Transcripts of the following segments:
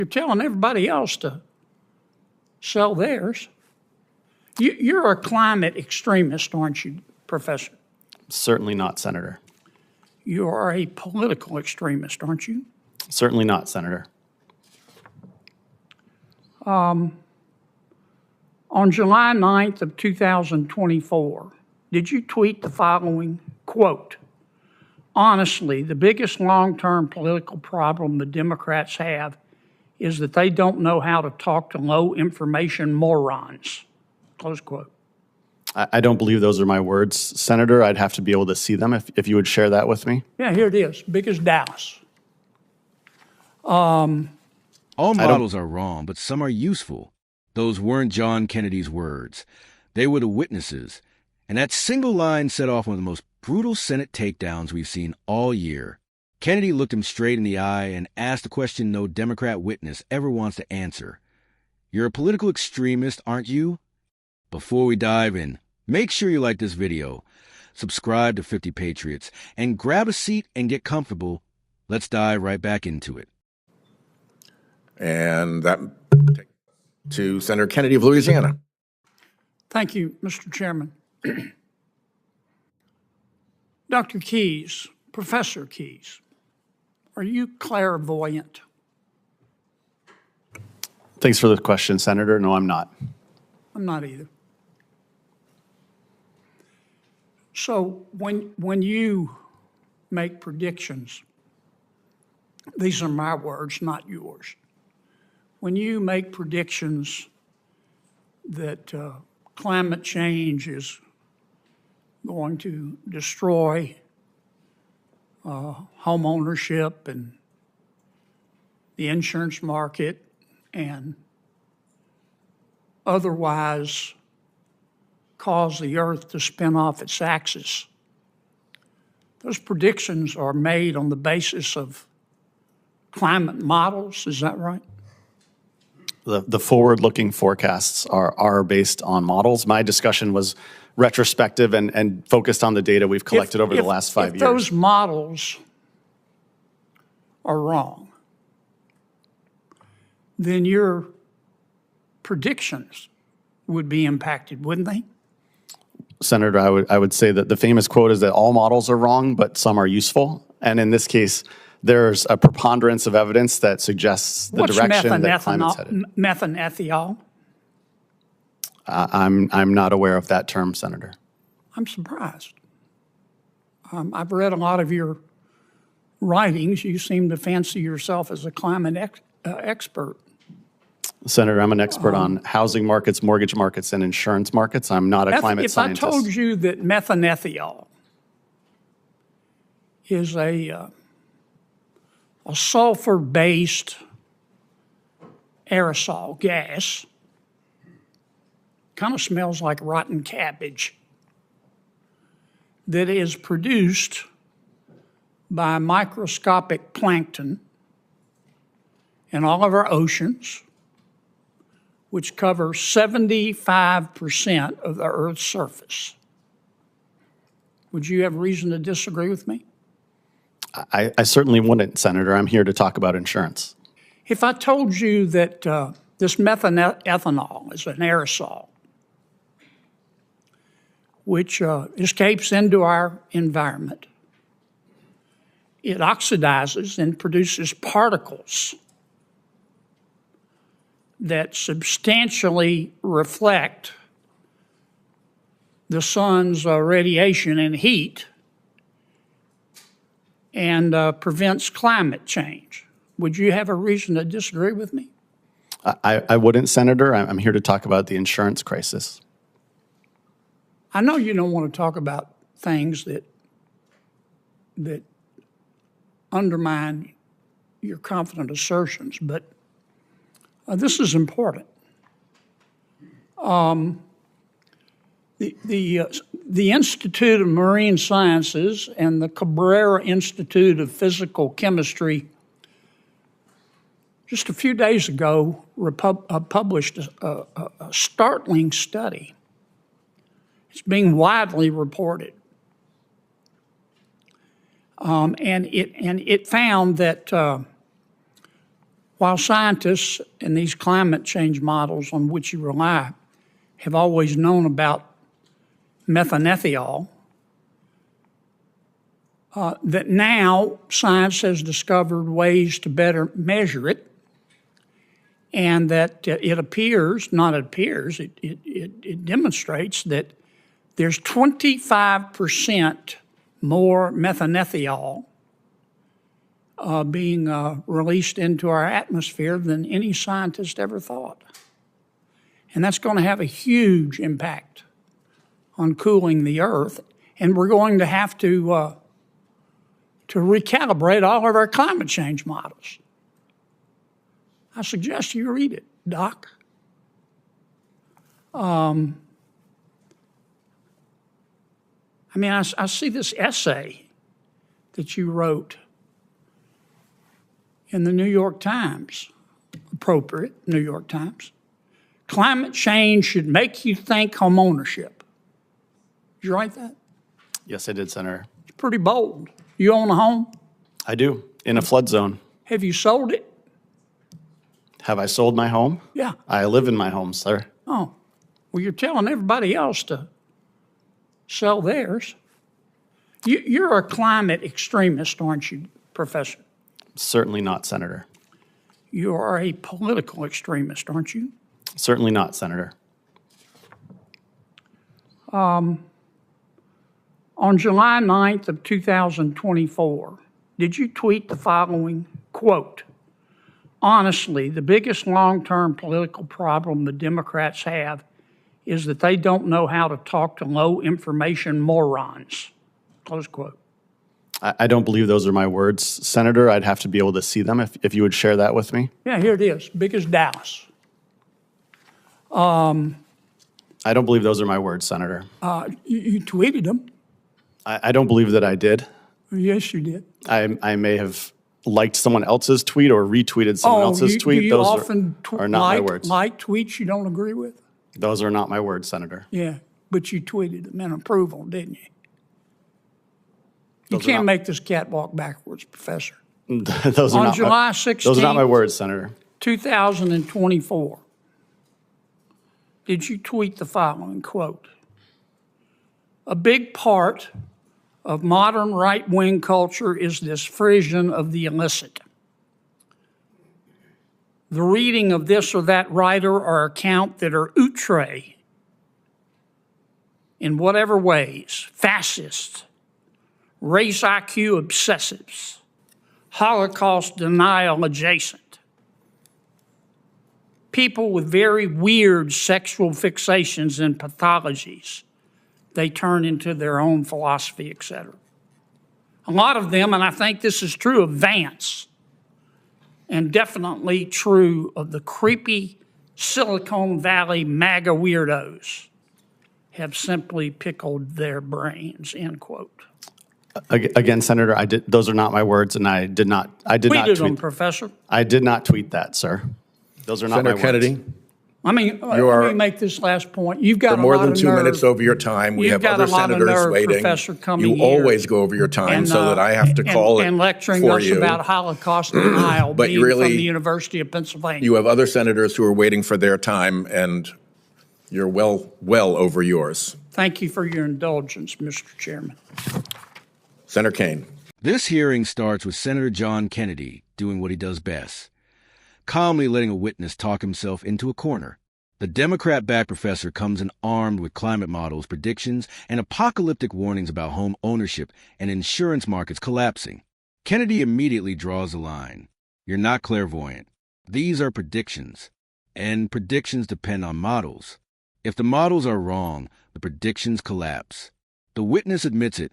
You're telling everybody else to sell theirs. You're a climate extremist, aren't you, Professor? Certainly not, Senator. You are a political extremist, aren't you? Certainly not, Senator. On July 9th of 2024, did you tweet the following, quote, "Honestly, the biggest long-term political problem the Democrats have is that they don't know how to talk to low-information morons," close quote. I don't believe those are my words, Senator. I'd have to be able to see them if you would share that with me. Yeah, here it is, big as Dallas. All models are wrong, but some are useful. Those weren't John Kennedy's words. They were the witnesses. And that single line set off one of the most brutal Senate takedowns we've seen all year. Kennedy looked him straight in the eye and asked a question no Democrat witness ever wants to answer. You're a political extremist, aren't you? Before we dive in, make sure you like this video, subscribe to 50 Patriots, and grab a seat and get comfortable. Let's dive right back into it. And that takes to Senator Kennedy of Louisiana. Thank you, Mr. Chairman. Dr. Keyes, Professor Keyes, are you clairvoyant? Thanks for the question, Senator. No, I'm not. I'm not either. So when you make predictions, these are my words, not yours. When you make predictions that climate change is going to destroy home ownership and the insurance market and otherwise cause the earth to spin off its axis, those predictions are made on the basis of climate models, is that right? The forward-looking forecasts are based on models. My discussion was retrospective and focused on the data we've collected over the last 5 years. If those models are wrong, then your predictions would be impacted, wouldn't they? Senator, I would say that the famous quote is that all models are wrong, but some are useful. And in this case, there's a preponderance of evidence that suggests the direction that climate's headed. Methanethiol? I'm not aware of that term, Senator. I'm surprised. I've read a lot of your writings. You seem to fancy yourself as a climate expert. Senator, I'm an expert on housing markets, mortgage markets, and insurance markets. I'm not a climate scientist. If I told you that methanethiol is a sulfur-based aerosol gas, kind of smells like rotten cabbage, that is produced by microscopic plankton in all of our oceans, which cover 75% of the Earth's surface. Would you have reason to disagree with me? I certainly wouldn't, Senator. I'm here to talk about insurance. If I told you that this methanethanol is an aerosol, which escapes into our environment, it oxidizes and produces particles that substantially reflect the sun's radiation and heat and prevents climate change. Would you have a reason to disagree with me? I wouldn't, Senator. I'm here to talk about the insurance crisis. I know you don't want to talk about things that undermine your confident assertions, but this is important. The Institute of Marine Sciences and the Cabrera Institute of Physical Chemistry just a few days ago published a startling study. It's being widely reported. And it found that While scientists and these climate change models on which you rely have always known about methanethiol, that now science has discovered ways to better measure it, and that it demonstrates that there's 25% more methanethiol being released into our atmosphere than any scientist ever thought. And that's going to have a huge impact on cooling the Earth, and we're going to have to recalibrate all of our climate change models. I suggest you read it, Doc. I see this essay that you wrote in the New York Times, appropriate New York Times. Climate change should make you think home ownership. Did you write that? Yes, I did, Senator. It's pretty bold. You own a home? I do, in a flood zone. Have you sold it? Have I sold my home? Yeah. I live in my home, sir. Oh, well, you're telling everybody else to sell theirs. You're a climate extremist, aren't you, Professor? Certainly not, Senator. You are a political extremist, aren't you? Certainly not, Senator. On July 9th of 2024, did you tweet the following, quote, "Honestly, the biggest long-term political problem the Democrats have is that they don't know how to talk to low-information morons," close quote. I don't believe those are my words, Senator. I'd have to be able to see them if you would share that with me. Yeah, here it is, big as Dallas. I don't believe those are my words, Senator. You tweeted them. I don't believe that I did. Yes, you did. I may have liked someone else's tweet or retweeted someone else's tweet. Do you Those often are not my words. like tweets you don't agree with? Those are not my words, Senator. Yeah, but you tweeted them in approval, didn't you? You Those are can't not- make this cat walk backwards, Professor. Those are On not July my, 16th, those are not my words, Senator. 2024, did you tweet the following, quote, "A big part of modern right-wing culture is this frisson of the illicit. The reading of this or that writer or account that are outre in whatever ways, fascist, race IQ obsessives, Holocaust denial adjacent, people with very weird sexual fixations and pathologies they turn into their own philosophy, etc. A lot of them, and I think this is true of Vance, and definitely true of the creepy Silicon Valley MAGA weirdos, have simply pickled their brains," end quote. Again, Senator, those are not my words, and I did not Tweeted them, tweet. Professor. I did not tweet that, sir. Those are not Senator my Kennedy, words. Let me make this last point. You've got for more a lot than of 2 nerve. minutes over your time. We You've have got other a lot of senators nerve, waiting. Professor, coming You here always go over your time so that I have to call and it lecturing for us you. about Holocaust denial But being really, from the University of Pennsylvania. You have other senators who are waiting for their time, and you're well over yours. Thank you for your indulgence, Mr. Chairman. Senator Kane. This hearing starts with Senator John Kennedy doing what he does best, calmly letting a witness talk himself into a corner. The Democrat-backed professor comes in armed with climate models, predictions, and apocalyptic warnings about home ownership and insurance markets collapsing. Kennedy immediately draws the line. You're not clairvoyant. These are predictions, and predictions depend on models. If the models are wrong, the predictions collapse. The witness admits it.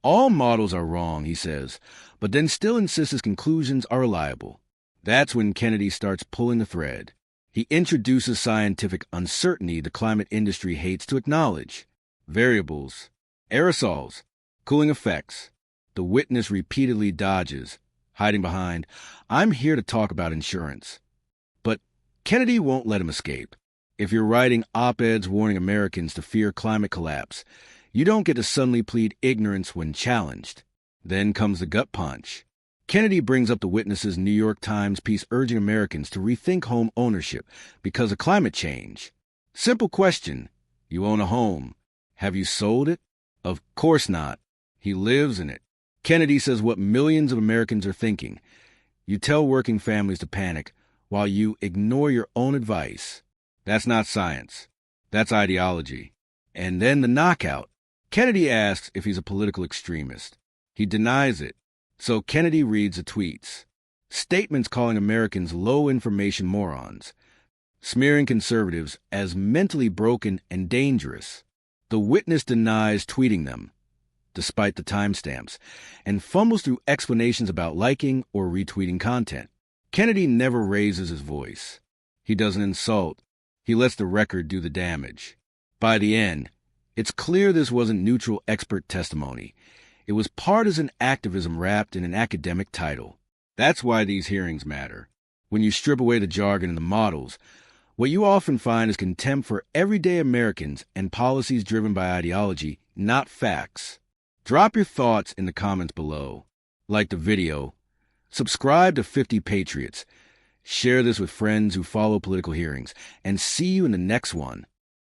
All models are wrong, he says, but then still insists his conclusions are reliable. That's when Kennedy starts pulling the thread. He introduces scientific uncertainty the climate industry hates to acknowledge. Variables, aerosols, cooling effects. The witness repeatedly dodges, hiding behind, "I'm here to talk about insurance." But Kennedy won't let him escape. If you're writing op-eds warning Americans to fear climate collapse, you don't get to suddenly plead ignorance when challenged. Then comes the gut punch. Kennedy brings up the witness's New York Times piece urging Americans to rethink home ownership because of climate change. Simple question. You own a home. Have you sold it? Of course not. He lives in it. Kennedy says what millions of Americans are thinking. You tell working families to panic while you ignore your own advice. That's not science. That's ideology. And then the knockout. Kennedy asks if he's a political extremist. He denies it. So Kennedy reads the tweets. Statements calling Americans low-information morons, smearing conservatives as mentally broken and dangerous. The witness denies tweeting them, despite the timestamps, and fumbles through explanations about liking or retweeting content. Kennedy never raises his voice. He doesn't insult. He lets the record do the damage. By the end, it's clear this wasn't neutral expert testimony. It was partisan activism wrapped in an academic title. That's why these hearings matter. When you strip away the jargon and the models, what you often find is contempt for everyday Americans and policies driven by ideology, not facts. Drop your thoughts in the comments below. Like the video. Subscribe to 50 Patriots. Share this with friends who follow political hearings. And see you in the next one.